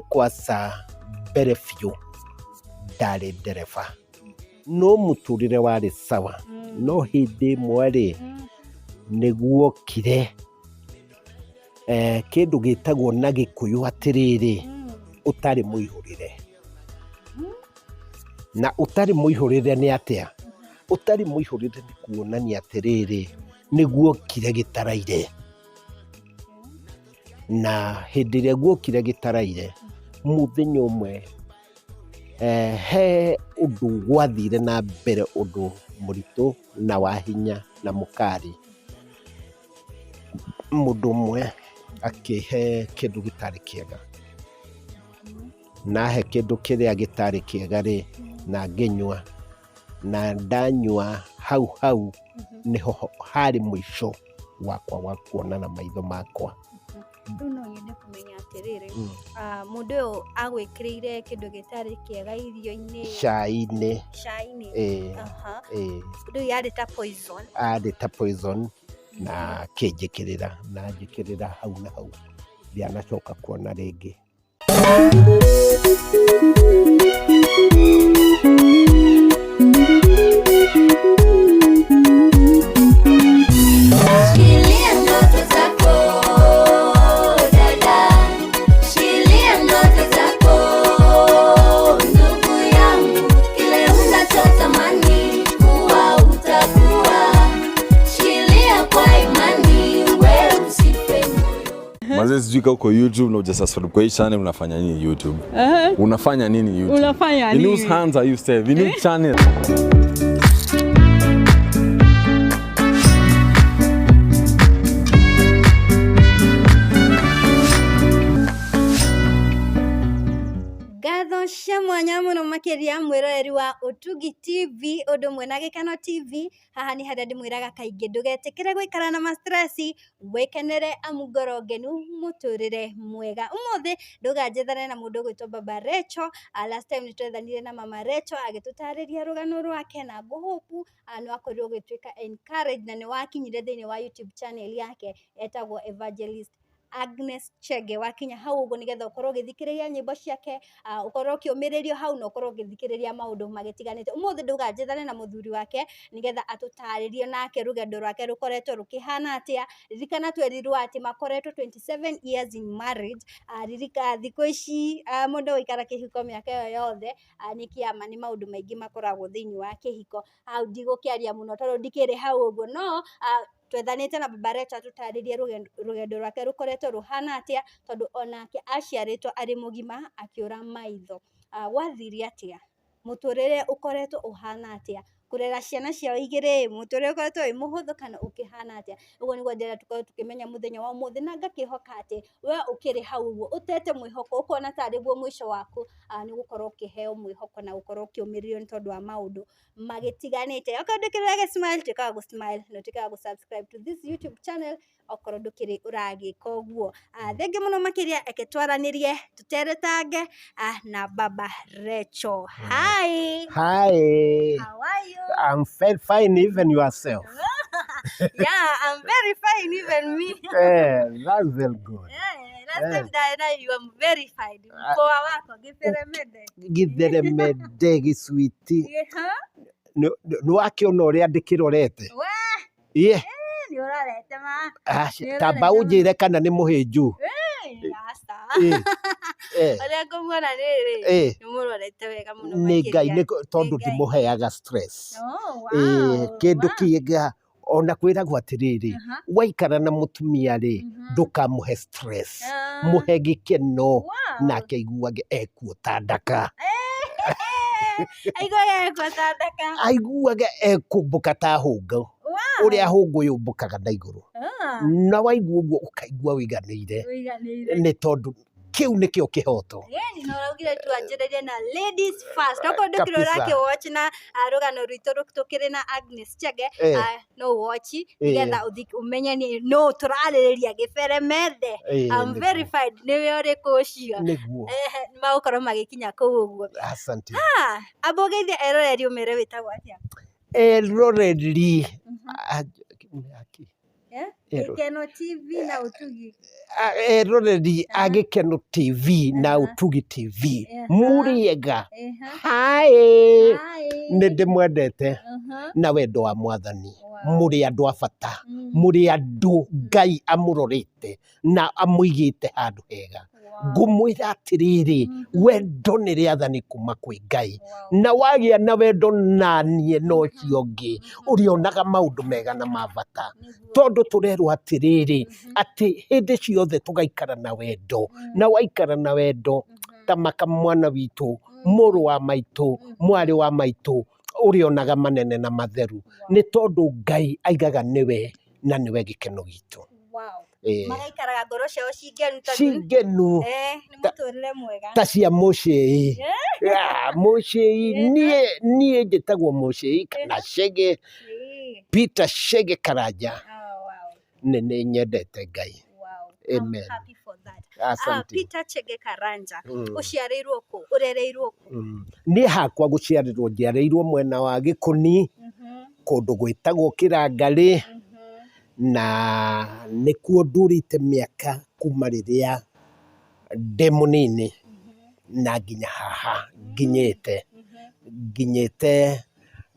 kwasa mbere biũ ndarĩ ndereba no mũtũrĩre warĩ sawa no hĩndĩ ĩmwe rĩ nĩguokire kĩndũ gĩtagwo na Gĩkũyũ atĩrĩrĩ ũtarĩ mũihũrĩre na ũtarĩ mũihũrĩre nĩ atĩa ũtarĩ mũihũrĩre nĩ kuonania atĩrĩrĩ nĩguokire gĩtaraire na hĩndĩ ĩrĩa guokire gĩtaraire mũthenya ũmwe he ũndũ gwathire na mbere ũndũ mũritũ na wa hinya na mũkari mũndũ ũmwe akĩhe kĩndũ gĩtarĩ kĩega nahe kĩndũ kĩrĩa gĩtarĩ kĩega rĩ na ngĩnyua na ndanyua hau nĩho harĩ mũico wakwa wa kuona na maitho makwa. No nyende kumenya atĩrĩrĩ mũndũ ũyũ agwĩkĩrĩire kĩndũ gĩtarĩ kĩega irio-inĩ cai-inĩ ũndũ ũyũ arĩ ta poison arĩ ta poison na kĩnjĩkĩrĩra na njĩkĩrĩra hau na hau ndianacoka kuona rĩngĩ. Mazee sijui uko YouTube na ujasubscribe kwa hii channel unafanya nini YouTube? Unafanya nini YouTube? Unafanya nini? In whose hands are you saved? In which channel? Mwanya muno makiria mwiroreri wa Utugi TV undu mwe na Gĩkeno TV haha ni haria ndimwiraga kaingĩ ndugetikire gwikara na mastresi wikenere amu ngoro ngenu muturire mwega. Umuthi nduganjethane na mundu gwitwo Baba Rachel. Last time nitwethanire na Mama Rachel agitutariria rugano rwake na nguhupu no akorirwo gwitwika encourage na ni wakinyire thiini wa YouTube channel yake etagwo Evangelist Agnes Chege. Wakinya hau uguo nigetha ukorwo githikiriria nyimbo ciake ukorwo kiumiririo hau na ukorwo githikiriria maundu magitiganite. Umuthi nduganjethane na muthuri wake nigetha atutaririe nake rugendo rwake rukoretwo rukihana atia. Ririkana twerirwo ati makoretwo 27 years in marriage. Ririka thikũ ici mundu wikara kihiko miaka iyo yothe ni kiama ni maundu maingi makoragwo thiini wa kihiko. Hau ndigukiaria muno tondu ndikiri hau uguo no twethanite na Baba Rachel atutaririe rugendo rwake rukoretwo ruhana atia tondu onake aciaritwo ari mugima akiura maitho. Wathiri atia muturire ukoretwo uhana atia kurera ciana ciao igiri muturire ukoretwo wi muhuthu kana ukihana atia. Uguo niguo ndira tukorwo tukimenya muthenya wa umuthi na ngakihoka ati we ukiri hau uguo utete mwihoko ukona tari guo mwisho waku ni gukorwo ukiheo mwihoko na gukorwo ukiumiririo ni tondu wa maundu magitiganite. Okorwo ndukirage smile tukaga gu smile no tukaga gu subscribe to this YouTube channel okorwo ndukiri uragika uguo. Thengi muno makiria eketwaranirie tuteretange na Baba Rachel. Hi. How are you? I'm very fine, even yourself. Yeah, I'm very fine, even me. That's very good. Last time Diana, you are very fine. Mkoa wako githeremende gicwiti ni wakiona uria ndikirorete ni urorete ma tamba unjire kana ni muhinju oria ngumuona riri ni murorete wega muno ni Ngai tondu ndimuheaga stress kindu kiega ona kwĩragwo atĩrĩrĩ waikara na mũtumia rĩ ndũkamũhe stress, mũhe gĩkeno nake aiguage ekuo ta ndaka. Aiguage ekũmbũka ta hũngũ ũrĩa hũngũ yũmbũkaga na igũrũ, na waigua ũguo ũkaigua ũiganĩire, nĩ tondũ kĩu nĩkĩo kĩhoto. Na ũraugire tu anjĩrĩrie na ladies first. Okorwo ndũkĩrora kĩ-watch na rũgano rwitũ tũkĩrĩ na Agnes Chege, no watch nĩgetha ũmenye no tũrarĩrĩria gĩbere methe. I'm verified nĩwe ũrĩkũ ũcio. Magũkorwo magĩkinya kũu ũguo. Asante. Amba ũgeithie eroreri ũmere wĩtagwo atĩa? Eroreri Gĩkeno TV na Ũtugi. Eroreri a Gĩkeno TV na Ũtugi TV mũrĩega. Haĩ nĩ ndĩmwendete na wendo wa Mwathani. Mũrĩ andũ a bata, mũrĩ andũ Ngai amũrorete na amũigĩte handũ hega. Ngũmwĩra atĩrĩrĩ, wendo nĩ rĩathani kuma kwĩ Ngai, na wagĩa na wendo naniĩ no ũcio ũngĩ ũrĩonaga maũndũ mega na ma bata, tondũ tũrerwo atĩrĩrĩ atĩ hĩndĩ ciothe tũgaikara na wendo, na waikara na wendo ta maka mwana witũ, mũrũ wa maitũ, mwarĩ wa maitũ, ũrĩonaga manene na matheru, nĩ tondũ Ngai aigaga nĩwe na nĩwe gĩkeno gitũ. Magaikaraga ngoro ciao cingenu nĩ mũtũrĩre mwega ta cia Mũcĩi. Mũcĩi niĩ njĩtagwo Mũcĩi kana Chege, Peter Chege Karanja. Nĩ nyendete Ngai. Amen. Asante. Peter Chege Karanja, ũciarĩirwo kũ, ũrereirwo kũ? Niĩ hakwa gũciarĩrwo njiarĩirwo mwena wa Gĩkũni, kũndũ gwĩtagwo Kĩrangarĩ, na nĩkuo ndũrĩte mĩaka kuma rĩrĩa ndĩ mũnini na nginya haha nginyĩte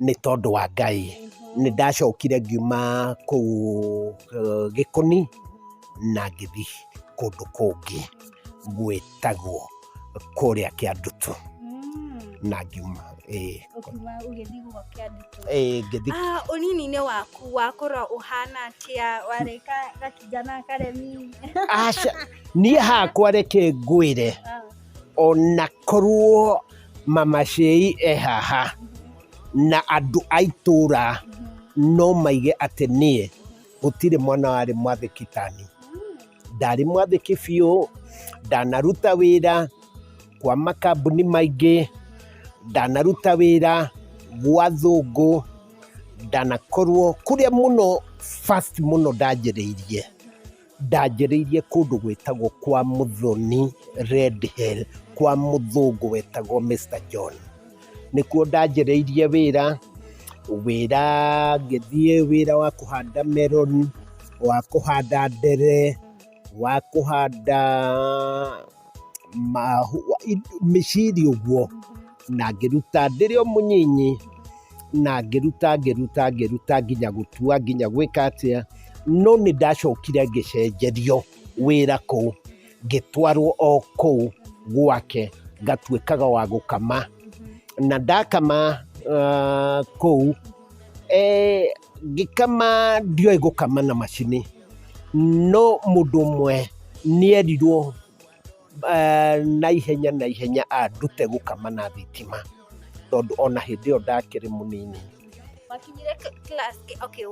nĩ tondũ wa Ngai. Nĩ ndacokire ngiuma kũu Gĩkũni na ngĩthiĩ kũndũ kũngĩ gwĩtagwo kũrĩa Kĩandutu na ngiuma ũnini-inĩ waku wakũra ũhana atĩa, warĩ gakijana karemi? Niĩ hakwa reke ngwĩre, ona korwo Mama Cĩi e haha na andũ a itũũra no maige atĩ niĩ gũtirĩ mwana warĩ mwathĩki ta niĩ. Ndarĩ mwathĩki biũ, ndanaruta wĩra kwa makambuni maingĩ, ndanaruta wĩra gwa thũngũ, ndanakorwo kũrĩa mũno first mũno ndanjĩrĩirie kũndũ gwĩtagwo kwa Mũthoni Red Hill, kwa mũthũngũ wetagwo Mr. John. Nĩkuo ndanjĩrĩirie wĩra ngĩthiĩ wĩra wa kũhanda melon, wa kũhanda ndere, wa kũhanda mĩciri ũguo, na ngĩruta ndĩrĩ o mũnyinyi, na ngĩruta nginya gũtua nginya gwĩka atĩa. No nĩ ndacokire ngĩcenjerio wĩra kũu, ngĩtwarwo o kũu gwake ngatuĩkaga wa gũkama, na ndakama kũu ngĩkama, ndioĩ gũkama na macini, no mũndũ ũmwe nĩerirwo na ihenya andute gũkama na thitima, tondũ ona hĩndĩ ĩyo ndakĩrĩ mũnini. Wakinyire class,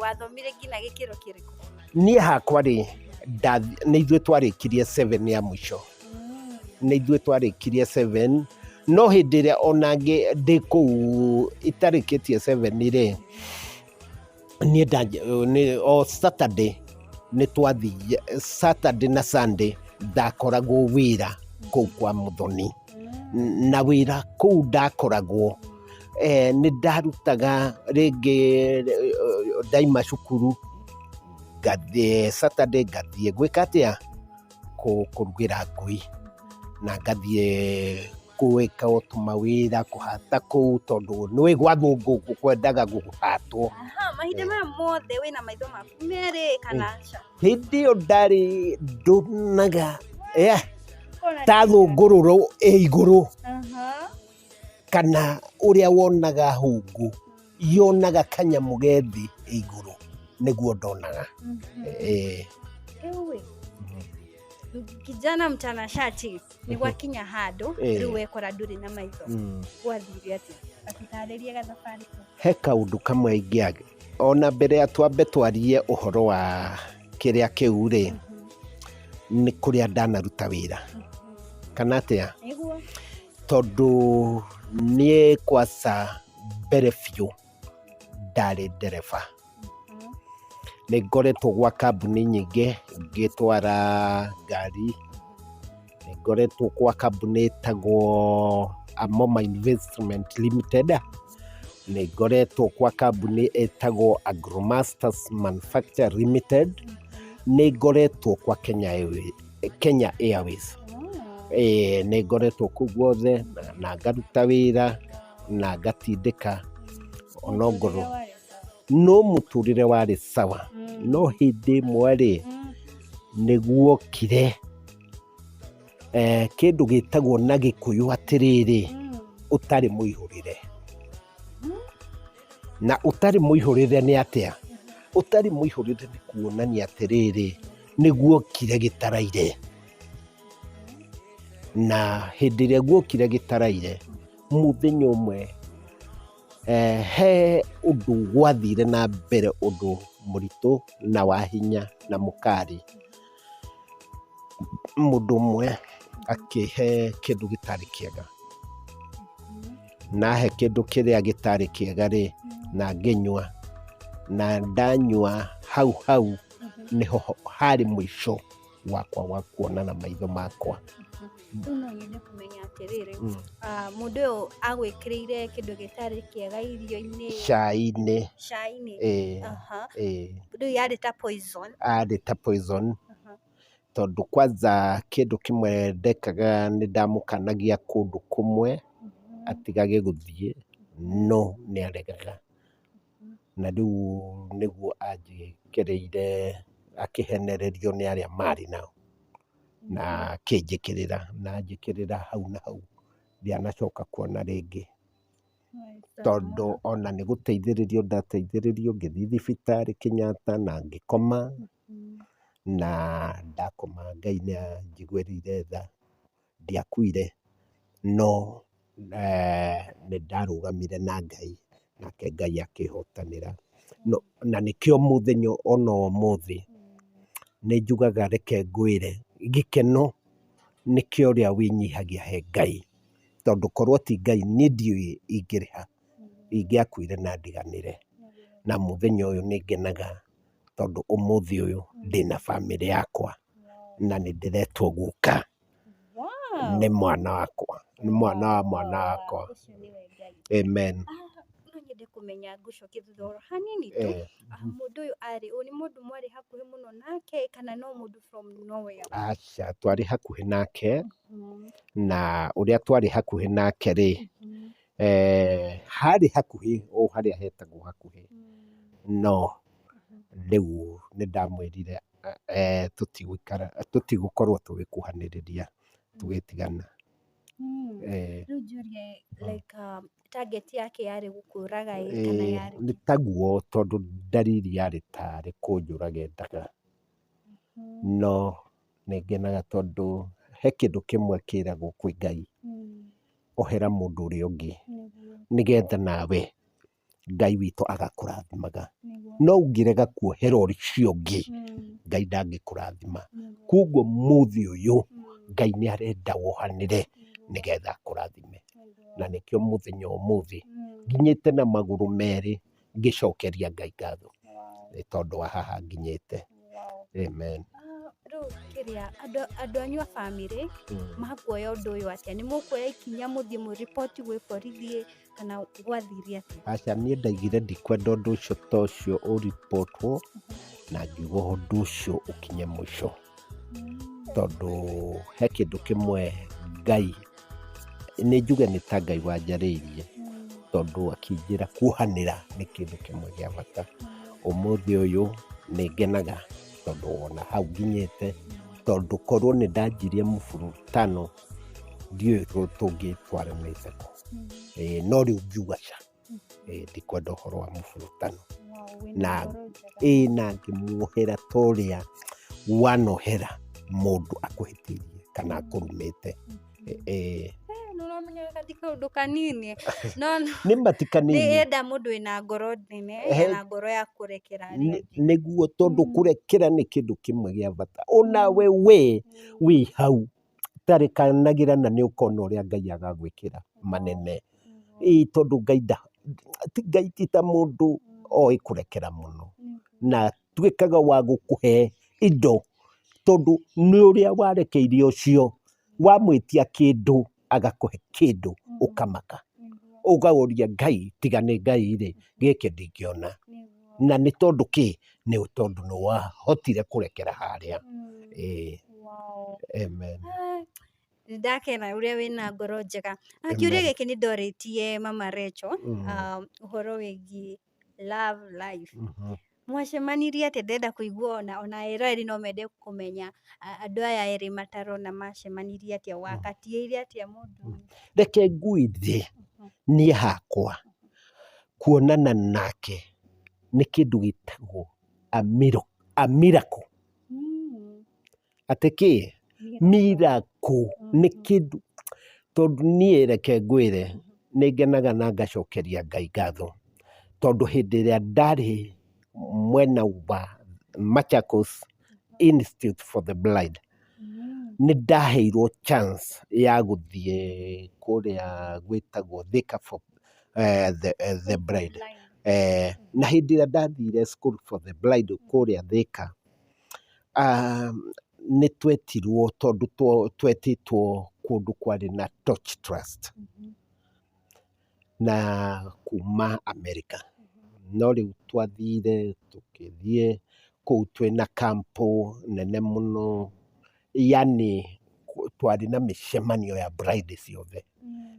wathomire nginya gĩkĩro kĩrĩkũ? Niĩ hakwa rĩ, nĩ ithuĩ twarĩkirie 7 ya mũico, no hĩndĩ ĩrĩa ona ndĩ kũu itarĩkĩtie 7 rĩ, niĩ o Saturday nĩ twathiĩ, Saturday na Sunday ndakoragwo wĩra kũu kwa Mũthoni, na wĩra kũu ndakoragwo nĩ ndarutaga rĩngĩ ndaima cukuru ngathiĩ Saturday, ngathiĩ gwĩka atĩa, kũrugĩra ngui, na ngathiĩ gwĩka o tũmawĩra kũhata kũu, tondũ nĩwe gwa thũngũ kwendaga gũhatwo. Mahinda maya mothe wĩna maitho maku merĩ kana aca? Hĩndĩ ĩyo ndarĩ ndonaga ta thũngũrũro ĩ igũrũ, kana ũrĩa wonaga hũngũ yonaga kanyamũ gethi igũrũ, nĩguo ndonaga. Ewe kijana mtanashati ni gwakinya handu rĩu wekora ndũrĩ na maitho gwathire atĩa atũtarĩrie gathabarĩ he kaũndũ kamwe ingĩaga ona mbere ya twambe twarie ũhoro wa kĩrĩa kĩu rĩ nĩ kũrĩa ndanaruta wĩra kana atĩa tondũ niĩ kwanza mbere biũ ndarĩ ndereba nĩ ngoretwo gwa kambuni nyingĩ ngĩtwara ngari nĩ ngoretwo gwa kambuni ĩtagwo Amoma Investment Limited nĩ ngoretwo gwa kambuni ĩtagwo Agromasters Manufacture Limited nĩ ngoretwo kwa Kenya Airways nĩ ngoretwo kũu guothe na ngaruta wĩra na ngatindĩka ona ngoro no mũtũrĩre warĩ sawa no hĩndĩ ĩmwe rĩ nĩguokire kĩndũ gĩtagwo na Gĩkũyũ atĩrĩrĩ ũtarĩ mũihũrĩre na ũtarĩ mũihũrĩre nĩ atĩa ũtarĩ mũihũrĩre nĩ kuonania atĩrĩrĩ nĩguokire gĩtaraire na hĩndĩ ĩrĩa guokire gĩtaraire mũthenya ũmwe he ũndũ gwathire na mbere ũndũ mũritũ na wa hinya na mũkari mũndũ ũmwe akĩhe kĩndũ gĩtarĩ kĩega nahe kĩndũ kĩrĩa gĩtarĩ kĩega rĩ na ngĩnyua na ndanyua hau nĩho harĩ mũico wakwa wa kuona na maitho makwa. No nyende kumenya atĩrĩrĩ mũndũ ũyũ agwĩkĩrĩire kĩndũ gĩtarĩ kĩega irio-inĩ cai-inĩ mũndũ ũyũ arĩ ta poison arĩ ta poison tondũ kwanza kĩndũ kĩmwe ndekaga nĩ ndamũkanagia kũndũ kũmwe atigage gũthiĩ no nĩ aregaga na rĩu nĩguo anjĩkĩrĩire akĩhenererio nĩ arĩa marĩ nao na kĩnjĩkĩrĩra na njĩkĩrĩra hau na hau ndianacoka kuona rĩngĩ tondũ ona nĩ gũteithĩrĩrio ndateithĩrĩrio ngĩthiĩ thibitarĩ Kenyatta na ngĩkoma na ndakoma Ngai nĩ anjiguĩrĩire tha ndiakuire no nĩ ndarũgamire na Ngai nake Ngai akĩhotanĩra na nĩkĩo mũthenya ona ũmũthĩ nĩ njugaga reke ngwĩre gĩkeno nĩkĩo ũrĩa wĩnyihagia he Ngai tondũ korwo ti Ngai niĩ ndiũĩ ingĩrĩha ingĩakuire na ndiganĩre na mũthenya ũyũ nĩ ngenaga tondũ ũmũthĩ ũyũ ndĩna bamĩrĩ yakwa na nĩ ndĩretwo guka nĩ mwana wakwa nĩ mwana wa mwana wakwa amen. No nyende kumenya ngũcokie thutha hanini tu mũndũ ũyũ arĩ nĩ mũndũ mwarĩ hakuhĩ mũno nake kana no mũndũ from nowhere? Aca twarĩ hakuhĩ nake na ũrĩa twarĩ hakuhĩ nake rĩ harĩ hakuhĩ o harĩa hetagwo hakuhĩ no rĩu nĩ ndamwĩrire tũtigũkorwo tũgĩkuhanĩrĩria tũgĩtigana. Rĩu njũrie like target yake yarĩ gũkũraga kana yarĩ nĩ taguo tondũ ndariri yarĩ tarĩ kũnjũraga endaga no nĩ ngenaga tondũ he kĩndũ kĩmwe kĩragwo kwĩ Ngai ohera mũndũ ũrĩa ũngĩ nĩgetha nawe Ngai witũ agakũrathimaga no ũngĩrega kuohera ũcio ũngĩ Ngai ndangĩkũrathima koguo mũthĩ ũyũ Ngai nĩ arenda wohanĩre nĩgetha akũrathime na nĩkĩo mũthenya ũmũthĩ nginyĩte na magũrũ merĩ ngĩcokeria Ngai ngatho nĩ tondũ wa haha nginyĩte amen. Rĩu kĩrĩa andũ anyu a bamĩrĩ makuoya ũndũ ũyũ atĩa nĩ mũkuoya ikinya mũthiĩ mũripoti gwĩ borithi kana gwathire atĩa? Aca niĩ ndaigire ndikwenda ũndũ ũcio ta ũcio ũripotwo na ngiuga ũndũ ũcio ũkinye mũico tondũ he kĩndũ kĩmwe Ngai nĩ njuge nĩ ta Ngai wanjarĩirie tondũ akĩnjĩra kuohanĩra nĩ kĩndũ kĩmwe gĩa bata ũmũthĩ ũyũ nĩ ngenaga tondũ ona hau nginyĩte tondũ korwo nĩ ndanjirie mũburutano ndiũĩ tũngĩtwaranĩte kũ no rĩu ngiuga ca ndikwenda ũhoro wa mũburutano na na ngĩmuohera torĩa wanohera mũndũ akũhĩtĩirie kana akũrumĩte. Nũramenya gati kaũndũ kanini no Nĩ matikanini enda mũndũ wĩna ngoro nene na ngoro ya kũrekera arĩa angĩ. nĩguo tondũ kũrekera nĩ kĩndũ kĩmwe gĩa bata. Onawe wĩ hau tarĩkanagĩra na nĩ ũkona ũrĩa Ngai agagwĩkĩra manene. Tondũ Ngai ti ta mũndũ oĩ kũrekera mũno, na tuĩkaga wa gũkũhe indo tondũ nĩ ũrĩa warekeirie ũcio wamwĩtia kĩndũ agakũhe kĩndũ ũkamaka ũkaũria Ngai tiga nĩ Ngai-rĩ gĩkĩ ndingĩona. Na nĩ tondũ nĩ tondũ nĩ wahotire kũrekera harĩa. Amen. Ndakena ũrĩa wĩna ngoro njega. Kĩũria gĩkĩ nĩ ndorĩtie Mama Rachel ũhoro wĩgiĩ love life. Mwacemanirie atĩa? Ndĩrenda kũigua ona erĩ no mende kũmenya andũ aya erĩ matarona macemanirie atĩa, wakatiĩire atĩa mũndũ. Reke ngwĩre niĩ hakwa kuonana nake nĩ kĩndũ gĩtagwo a miracle. Atĩ miracle nĩ kĩndũ tondũ niĩ reke ngwĩre nĩ ngenaga na ngacokeria Ngai ngatho tondũ hĩndĩ ĩrĩa ndarĩ mwena wa Machakos Institute for the Blind nĩ ndaheirwo chance ya gũthiĩ kũrĩa gwĩtagwo Thika for the Blind. Na hĩndĩ ĩrĩa ndathire School for the Blind kũrĩa Thika, nĩ twetirwo tondũ twetĩtwo kũndũ kwarĩ na Torch Trust na kuma Amerika. No rĩu twathire tũkĩthiĩ kũu twĩna kampo nene mũno, yani twarĩ na mĩcemanio ya blind ciothe,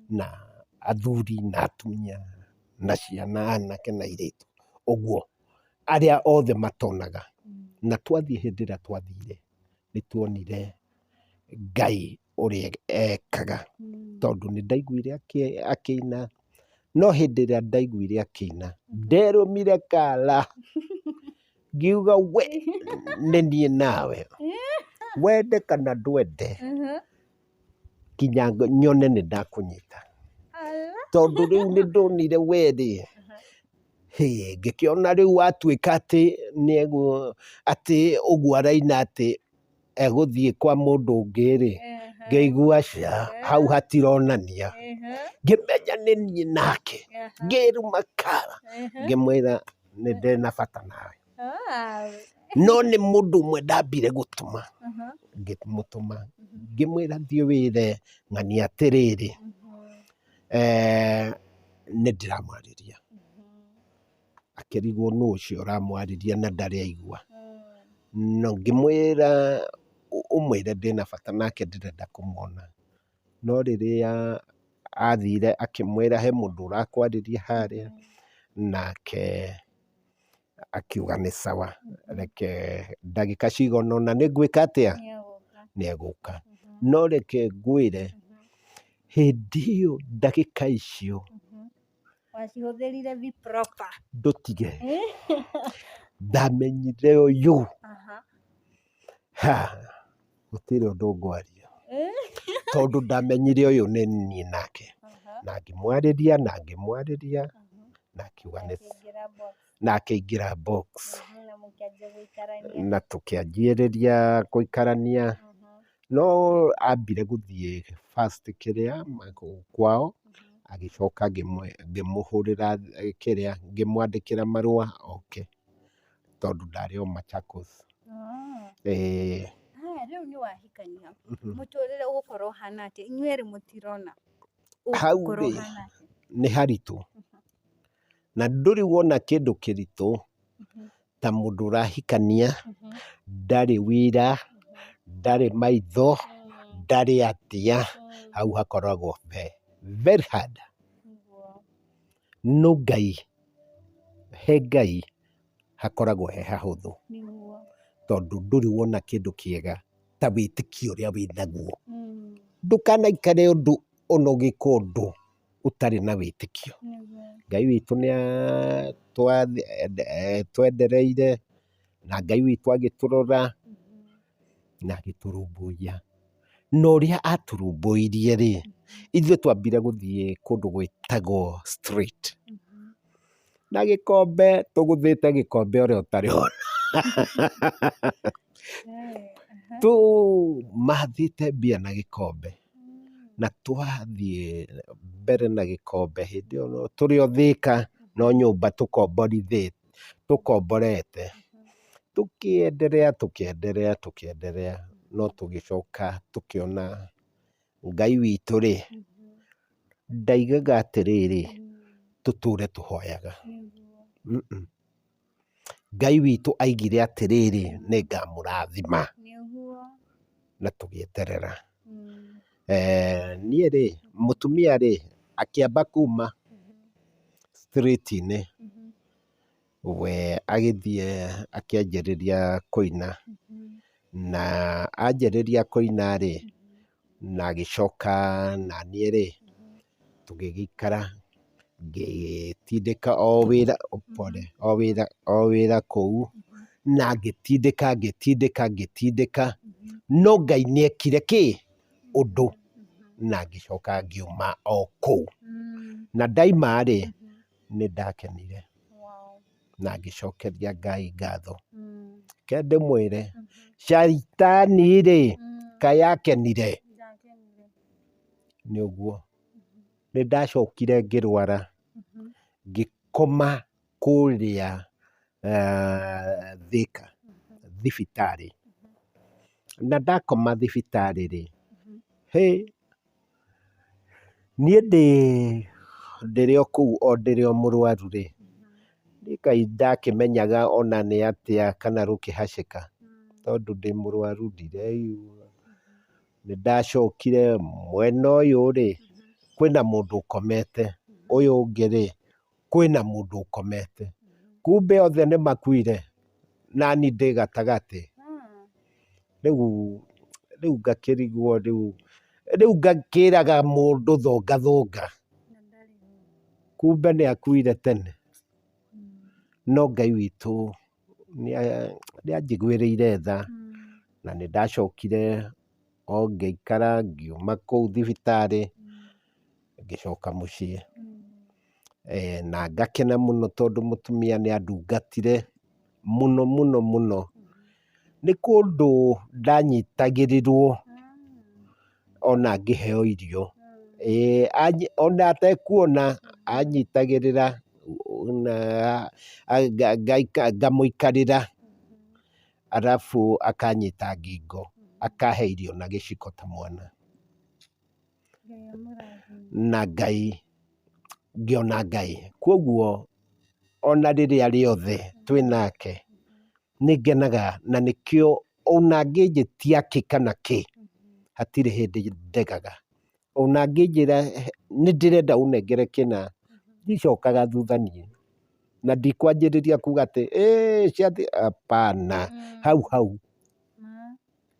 na athuri na atumia na ciana, anake na airĩtu, ũguo arĩa othe matonaga. Na twathiĩ hĩndĩ ĩrĩa twathire nĩ tuonire Ngai ũrĩa ekaga tondũ nĩ ndaiguire akĩina. No hĩndĩ ĩrĩa ndaiguire akĩina nderũmire kala ngiuga nĩ niĩ nawe wende kana ndwende kinya nyone nĩ ndakũnyita. Tondũ rĩu nĩ ndonire ngĩkĩona rĩu atuĩka atĩ ũguo araina atĩ egũthiĩ kwa mũndũ ũngĩ-rĩ, ngĩigua hau hatironania, ngĩmenya nĩ niĩ nake, ngĩruma kara ngĩmwĩra nĩ ndĩna bata nawe. No nĩ mũndũ ũmwe ndambire gũtũma, ngĩmũtũma ngĩmwĩra thiĩ wĩre ng'ania atĩrĩrĩ, nĩ ndĩramwarĩria. Akĩrigwo nũ ũcio ũramwarĩria na ndarĩ aigua. No ngĩmwĩra ũmwĩre ndĩna bata nake ndĩrenda kũmwona. No rĩrĩa athire akĩmwĩra he mũndũ ũrakwarĩria harĩa, nake akiuga nĩ sawa, reke ndagĩka cigana ũna nĩ ngwĩka atĩa, nĩ egũka. No reke ngwĩre hĩndĩ ĩyo ndagĩka icio wacihũthĩrire proper ndũtige, ndamenyire ũyũ gũtirĩ ũndũ ngwaria tondũ ndamenyire ũyũ nĩ niĩ nake. Na ngĩmwarĩria na akiuga nĩ na akĩingĩra box na tũkĩanjĩrĩria gũikarania. No ambire gũthiĩ first kwao, agĩcoka ngĩmũhũrĩra ngĩmwandĩkĩra marũa oke tondũ ndarĩ o Machakos. Rĩu nĩ wahikania, mũtũrĩre ũgũkorwo ũhana atĩa? Inyuĩ erĩ mũtirona hau nĩ haritũ, na ndũrĩ wona kĩndũ kĩritũ ta mũndũ ũrahikania ndarĩ wĩra, ndarĩ maitho, ndarĩ atĩa, hau hakoragwo very hard. No he Ngai hakoragwo he hahũthũ tondũ ndũrĩ wona kĩndũ kĩega ta wĩtĩkio ũrĩa wĩnaguo. Ndũkanaikare ũndũ ona ũgĩka ũndũ ũtarĩ na wĩtĩkio. Ngai witũ nĩ twendereire na Ngai witũ agĩtũrora na agĩtũrũmbũiya. Na ũrĩa atũrũmbũirie rĩ, ithuĩ twambire gũthiĩ kũndũ gwĩtagwo street. Na gĩkombe tũgũthĩte gĩkombe ũrĩa ũtarĩ ona. Tũmathĩte mbia na gĩkombe. Na twathiĩ mbere na gĩkombe hĩndĩ ĩyo tũrĩ o Thĩka no nyũmba tũkomborete. Tũkĩenderea no tũgĩcoka tũkĩona Ngai witũ rĩ, ndaigaga atĩrĩrĩ tũtũre tũhoyaga. Ngai witũ aigire atĩrĩrĩ nĩngamũrathima na tũgĩeterera. Niĩ rĩ, mũtumia rĩ, akĩamba kuma street-inĩ, we agĩthiĩ akĩanjĩrĩria kũina. Na anjĩrĩria kũina rĩ, na agĩcoka na niĩ rĩ, tũgĩgĩikara ngĩtindĩka o wĩra kũu, na ngĩtindĩka, no Ngai nĩekire ũndũ, na ngĩcoka ngiuma o kũu. Na ndaima rĩ, nĩndakenire na ngĩcokeria Ngai ngatho. Ke ndĩmwĩre caitani rĩ, kaĩ akenire? Nĩ ũguo. Nĩndacokire ngĩrwara, ngĩkoma kũrĩa Thĩka thibitarĩ. Na ndakoma thibitarĩ rĩ, niĩ ndĩrĩ o kũu o ndĩrĩ o mũrwaru rĩ, Ngai ndakĩmenyaga ona nĩ atĩa kana rũkĩhacĩka, tondũ ndĩ mũrwaru ndireigua. Nĩndacokire mwena ũyũ rĩ, kwĩna mũndũ ũkomete, ũyũ ũngĩ rĩ, kwĩna mũndũ ũkomete. Kumbe othe nĩmakuire nani ndĩ gatagatĩ. Rĩu ngakĩrigwo rĩu ngakĩraga mũndũ thonga. Kumbe nĩakuire tene. No Ngai witũ nĩanjiguĩrĩire tha, na nĩndacokire o ngĩikara ngiuma kũu thibitarĩ ngĩcoka mũciĩ. Na ngakena mũno tondũ mũtumia nĩandungatire mũno. Nĩ kũndũ ndanyitagĩrĩrwo ona ngĩheo irio. Ona atekuona anyitagĩrĩra na ngamũikarĩra, arabu akanyita ngingo, akahe irio na gĩciko ta mwana. Na Ngai, ngĩona Ngai. Kuoguo ona rĩrĩa rĩothe twĩnake nĩngenaga, na nĩkĩo ona angĩnjĩtia kĩ kana kĩ, hatirĩ hĩndĩ ndegaga. Ona angĩnjĩra nĩndĩrenda ũnengere kĩna, ndicokaga thutha niĩ. Na ndikwanjĩrĩria kuga atĩ ciathi, hapana, hau.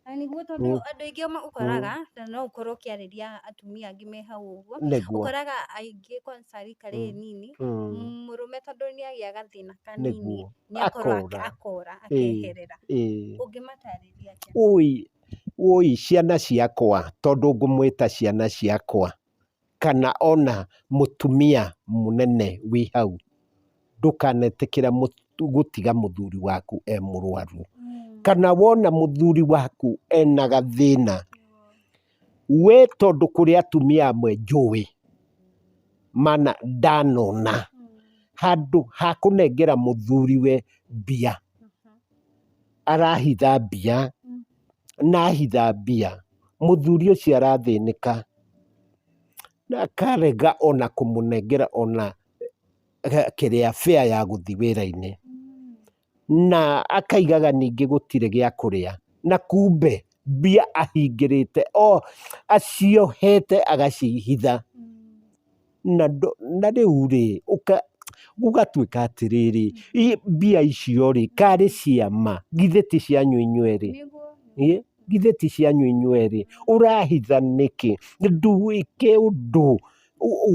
Na nĩguo tondũ andũ aingĩ ũkoraga, na no ũkorwo ũkĩarĩria atumia angĩ me hau ũguo, ũkoraga aingĩ kwanza rika rĩrĩ nini, mũrũme tondũ nĩagĩa gathĩna kanini, nĩakorwo akora akeherera. Ũngĩmatarĩria atĩa? Ũi ciana ciakwa, tondũ ngũmwĩta ciana ciakwa, kana ona mũtumia mũnene wĩ hau, ndũkanetĩkĩra gũtiga mũthuri waku e mũrwaru, kana wona mũthuri waku ena gathĩna. We tondũ kũrĩ atumia amwe njũĩ, mana ndanona, handũ ha kũnengera mũthuriwe mbia, arahitha mbia, na ahitha mbia, mũthuri ũcio arathĩnĩka, na akarega ona kũmũnengera ona kĩrĩa fare ya gũthiĩ wĩra-inĩ, na akaigaga ningĩ gũtirĩ gĩa kũrĩa, na kumbe mbia ahingĩrĩte, aciohete agacihitha. Na rĩu rĩ, gũgatuĩka atĩrĩrĩ, mbia icio rĩ, karĩ ciama, githĩ ti cianyu inyuĩ rĩ? Githĩ ti cianyu inyuĩ rĩ? Ũrahitha nĩkĩ? Ndwĩke ũndũ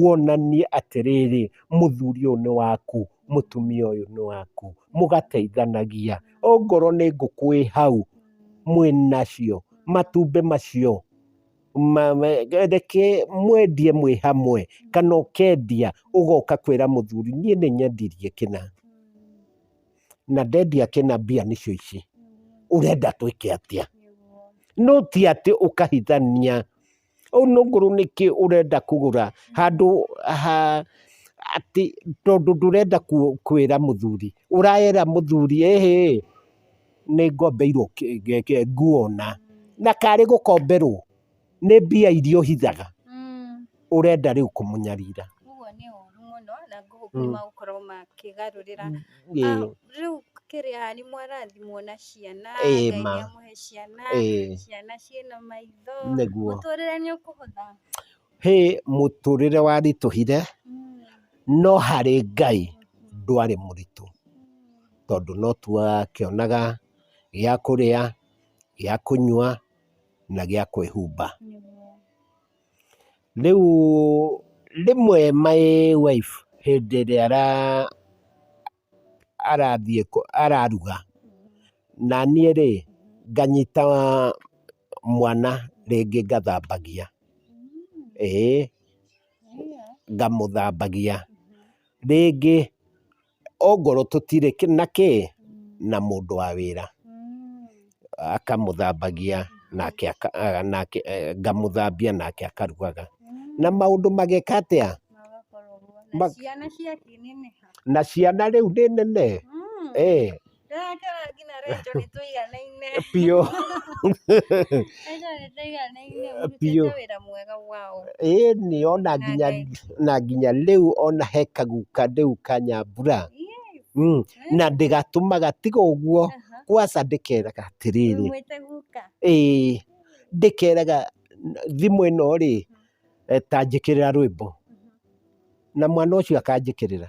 wonanie atĩrĩrĩ, mũthuri ũyũ nĩ waku, mũtumia ũyũ nĩ waku, mũgateithanagia. Ongorwo nĩ ngũkũ ĩ hau mwĩnacio, matumbĩ macio reke mwendie mwĩ hamwe, kana ũkendia ũgoka kwĩra mũthuri niĩ nĩ nyendirie kĩna, na ndendia kĩna, mbia nĩcio ici, ũrenda twĩke atĩa? No ti atĩ ũkahithania. Ongorwo nĩkĩ ũrenda kũgũra handũ atĩ tondũ ndũrenda kwĩra mũthuri, ũrera mũthuri nĩ ngombeirwo nguona, na karĩ gũkomberwo nĩ mbia iria ũhithaga, ũrenda rĩu kũmũnyarira. Ũguo nĩ ũru mũno na ngũkũ magũkorwo makĩgarũrĩra. Rĩu kĩrĩa nĩ mwarathimwo na ciana, Ngai nĩamũhe ciana, ciana ciĩna maitho, mũtũrĩre nĩ ũkũhũtha? Mũtũrĩre waritũhire, no harĩ Ngai ndwarĩ mũritũ, tondũ no twakĩonaga gĩa kũrĩa, gĩa kũnyua na gĩa kwĩhumba. Rĩu rĩmwe my wife hĩndĩ ĩrĩa araruga, na niĩ nganyita mwana rĩngĩ ngathambagia, ngamũthambagia rĩngĩ, ongorwo tũtirĩ na mũndũ wa wĩra, akamũthambagia nake ngamũthambia nake akarugaga, na maũndũ mageka atĩa? Na ciana ciakĩneneha, na ciana rĩu nĩ nene, biũ ĩni, ona nginya rĩu ona he kaguka rĩu ka Nyambura, na ndĩgatũmaga tiga ũguo, kwanza ndĩkeraga atĩrĩrĩ, ndĩkeraga thimũ ĩno ta njĩkĩrĩra rwĩmbo, na mwana ũcio akanjĩkĩrĩra.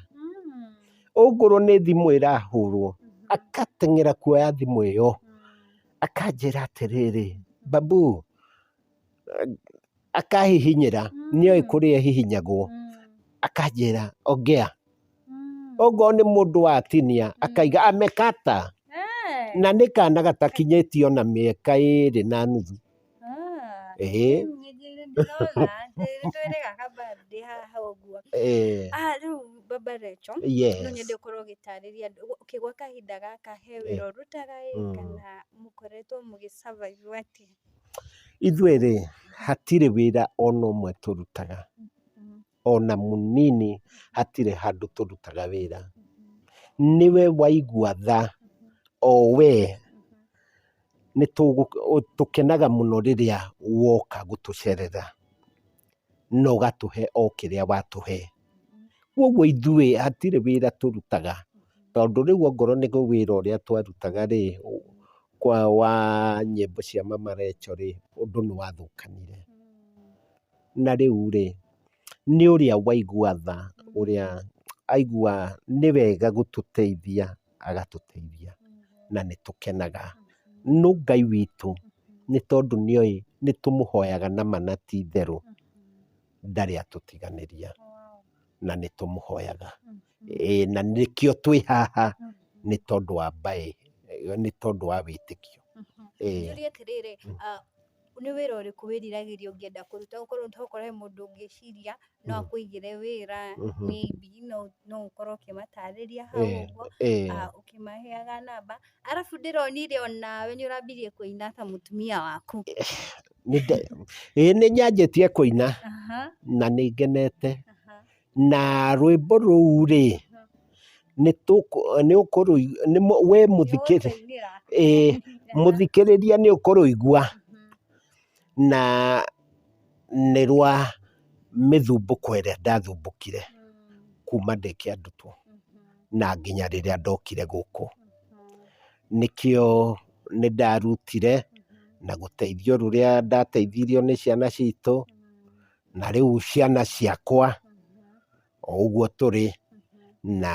Ongorwo nĩ thimũ ĩrahũrwo, akateng'era kuoya thimũ ĩyo, akanjĩra atĩrĩrĩ, babu, akahihinyĩra, nĩoĩ kũrĩa hihinyagwo, akanjĩra ongea. Ongorwo nĩ mũndũ wa tinia, akaiga amekata, na nĩ kana gatakinyĩtie ona mĩaka 2.5. Rĩu Baba Rachel, no nyende ũkorwo ũgĩtarĩria gwa kahinda gaka he wĩra ũrutaga kana mũkoretwo mũgĩ-survive atĩa? Ithuĩ hatirĩ wĩra ona ũmwe tũrutaga, ona mũnini, hatirĩ handũ tũrutaga wĩra. Nĩwe waigua tha, o we tũkenaga mũno rĩrĩa woka gũtũcerera na ũgatũhe o kĩrĩa watũhe. Koguo ithuĩ hatirĩ wĩra tũrutaga, tondũ rĩu ongorwo nĩ wĩra ũrĩa twarutaga wa nyĩmbo cia Mama Rachel ũndũ nĩ wathũkanire. Na rĩu nĩ ũrĩa waigua tha, ũrĩa aigua nĩ wega gũtũteithia, agatũteithia, na nĩ tũkenaga. No Ngai witũ nĩ tondũ nĩoĩ nĩ tũmũhoyaga na ma na ti itherũ, ndarĩ atũtiganĩria, na nĩ tũmũhoyaga. Na nĩkĩo twĩ haha, nĩ tondũ wa nĩ tondũ wa wĩtĩkio. Njũrie atĩrĩrĩ, nĩ wĩra ũrĩkũ wĩriragĩria ũngĩenda kũruta? Tokorwo he mũndũ ũngĩciria no akũigĩre wĩra, maybe no ũkorwo ũkĩmatarĩria hau ũguo, ũkĩmaheaga namba. Arabu ndĩronire onawe nĩ ũrambirie kũina ta mũtumia waku. Nĩ nyanjĩtie kũina na nĩ ngenete, na rwĩmbo rũu we mũthikĩrĩria nĩ ũkũrũigua, na nĩ rwa mĩthumbũko ĩrĩa ndathumbũkire kuma ndĩ kĩandutwo na nginya rĩrĩa ndokire gũkũ. Nĩkĩo nĩ ndarutire na gũteithio rũrĩa ndateithirio nĩ ciana citũ, na rĩu ciana ciakwa o ũguo tũrĩ, na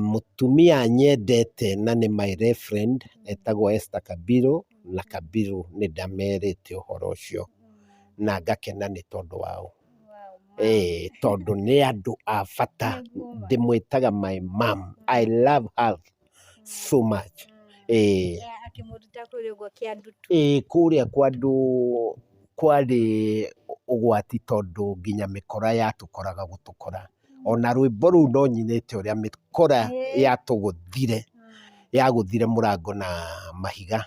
mũtumia nyendete na nĩ my referend etagwo Esther Kabiru, na Kabiru nĩ ndamerĩte ũhoro ũcio na ngakena nĩ tondũ wao. tondu nĩ andũ a bata. Nĩguo ma. Ndĩmwĩtaga my mom. I love her so much. Akĩmũruta kũrĩa ũguo Kĩandutu. Kũrĩa kwa andũ kwarĩ ũgwati tondũ nginya mĩkora yatũkoraga gũtũkora. Ona rwĩmbo rũu no nyinĩte ũrĩa mĩkora yatũgũthire, yagũthire mũrango na mahiga,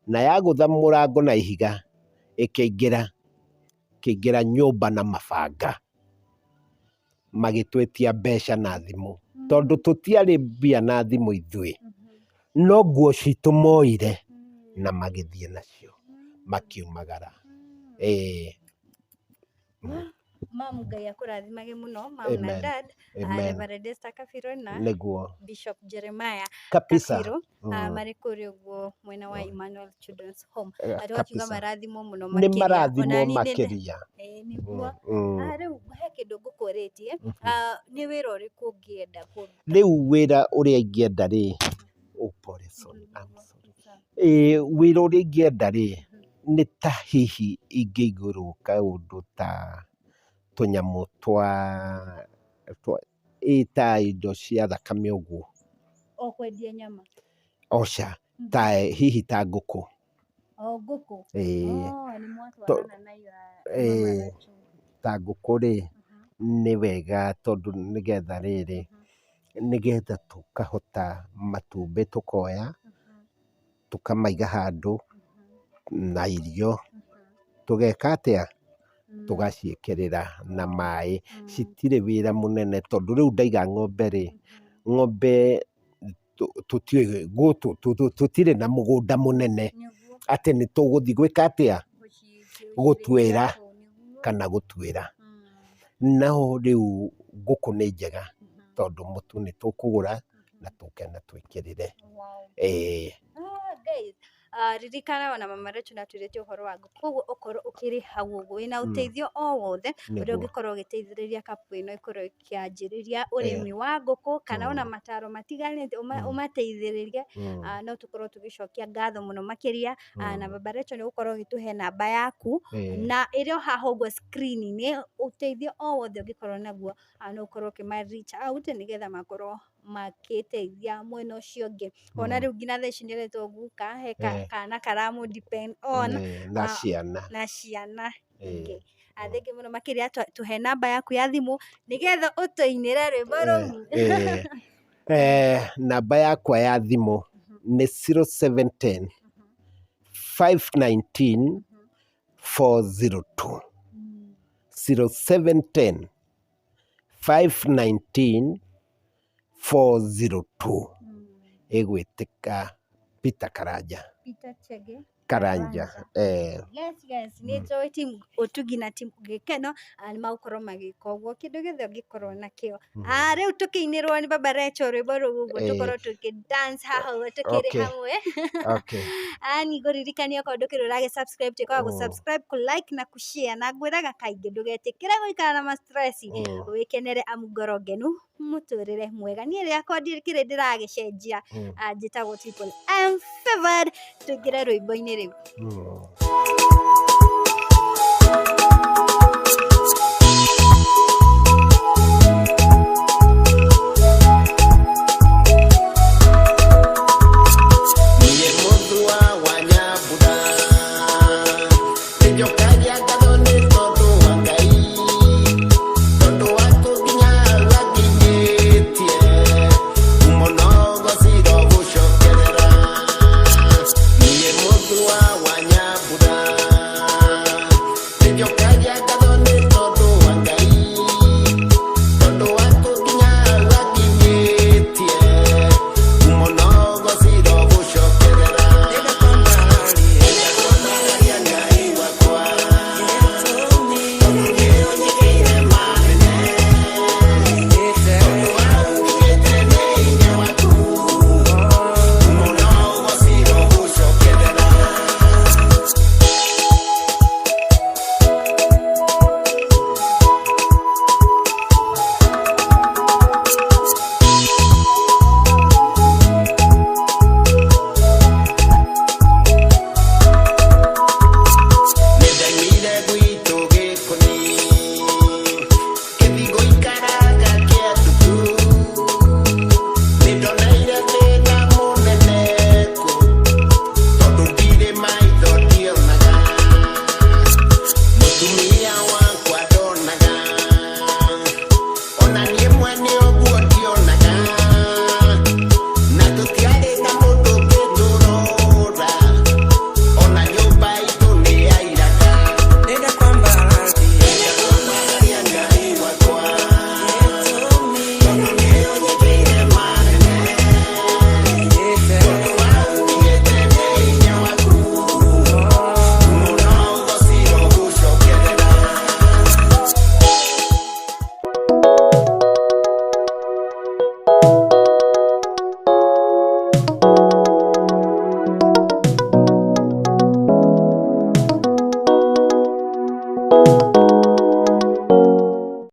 na yagũtha mũrango na ihiga ĩkĩingĩra nyũmba na mabanga, magĩtwetia mbeca na thimũ, tondũ tũtiarĩ mbia na thimũ ithuĩ, no nguo citũ moire na magĩthiĩ nacio makiumagara. Mamu Ngai akũrathimage mũno, mamu na dad, Reverend Esther Kabirũ na Nĩguo. Bishop Jeremiah Kabisa. Kabirũ, marĩ kũrĩa ũguo mwena wa Emmanuel Children's Home. Andũ akiuga marathimwo mũno makĩria. Nĩ marathimwo makĩria. Nĩguo. Rĩu he kĩndũ ngũkũrĩtie, nĩ wĩra ũrĩkũ ũngĩenda kũruta? Rĩu wĩra ũrĩa ingĩenda rĩ, wĩra ũrĩa ingĩenda rĩ, nĩ ta hihi ingĩigũrwo kaũndũ ta tũnyamũ ta indo cia thakame ũguo. O kwendia nyama? Oca, hihi ta ngũkũ. Ngũkũ? Nĩ mwatwarana nayo ta ngũkũ rĩ, nĩ wega tondũ nĩgetha rĩrĩ, nĩgetha tũkahota matumbĩ tũkoya, tũkamaiga handũ na irio, tũgeka atĩa? Tũgaciĩkĩrĩra na maĩ. Citirĩ wĩra mũnene tondũ rĩu ndaiga ng'ombe rĩ, ng'ombe tũtirĩ na mũgũnda mũnene atĩ nĩ tũgũthiĩ gwĩka atĩa? Gũtuĩra kana gũtuĩra. No rĩu ngũkũ nĩ njega tondũ mũtu nĩ tũkũgũra na tũke na twĩkĩrĩre. Ririkana ona mama Rachel atwĩrĩte ũhoro wa ngũkũ, koguo ũkorwo ũkĩrĩ hau ũguo wĩna ũteithio o wothe ũrĩa ũngĩkorwo ũgĩteithĩrĩria kapu ĩno ĩkorwo ĩkĩanjĩrĩria ũrĩmi wa ngũkũ, kana ona mataro matiganĩte ũmateithĩrĩrie, no tũkorwo tũgĩcokia ngatho mũno makĩria, na baba Rachel nĩ ũgũkorwo ũgĩtũhe namba yaku na ĩrĩ o haha ũguo screen-inĩ. Ũteithio o wothe ũngĩkorwo naguo no ũkorwo ũkĩma reach out nĩgetha makorwo makĩteithia mwena ũcio ũngĩ. Ona rĩu nginya thaa ici nĩeretwo guka he kana karamu depend on na ciana ingĩ. Thengi mũno makĩria, tũhe namba yaku ya thimũ nĩgetha ũtũinĩre rwĩmbo rũu. Namba yakwa ya thimũ nĩ 0710 519 402. 0710 519 402. Ĩgwĩtĩka Peter Karanja. Peter Chege Karanja. Yes, nĩ njũĩ team Ũtugi na team Gĩkeno nĩ magũkorwo magĩka ũguo kĩndũ gĩothe ũngĩkorwo nakĩo. Rĩu tũkĩinĩrwo nĩ baba Rachel rwĩmbo rũu ũguo tũkorwo tũkĩ-dance haha ũguo tũkĩrĩ hamwe. Ani ngũririkania okorwo ndũkĩrĩ ũragĩ-subscribe, tuĩka wa gũ-subscribe, kũ-like na kũ-share, na ngwĩraga kaingĩ ndũgetĩkĩre gũikara na ma-stress, wĩkenere amu ngoro ngenu mũtũrĩre mwega. Niĩ rĩakwa ndirĩ ndĩragĩcenjia, njĩtagwo Triple M Favored. Tũingĩre rwĩmbo-inĩ rĩu. Wanyabura Bye.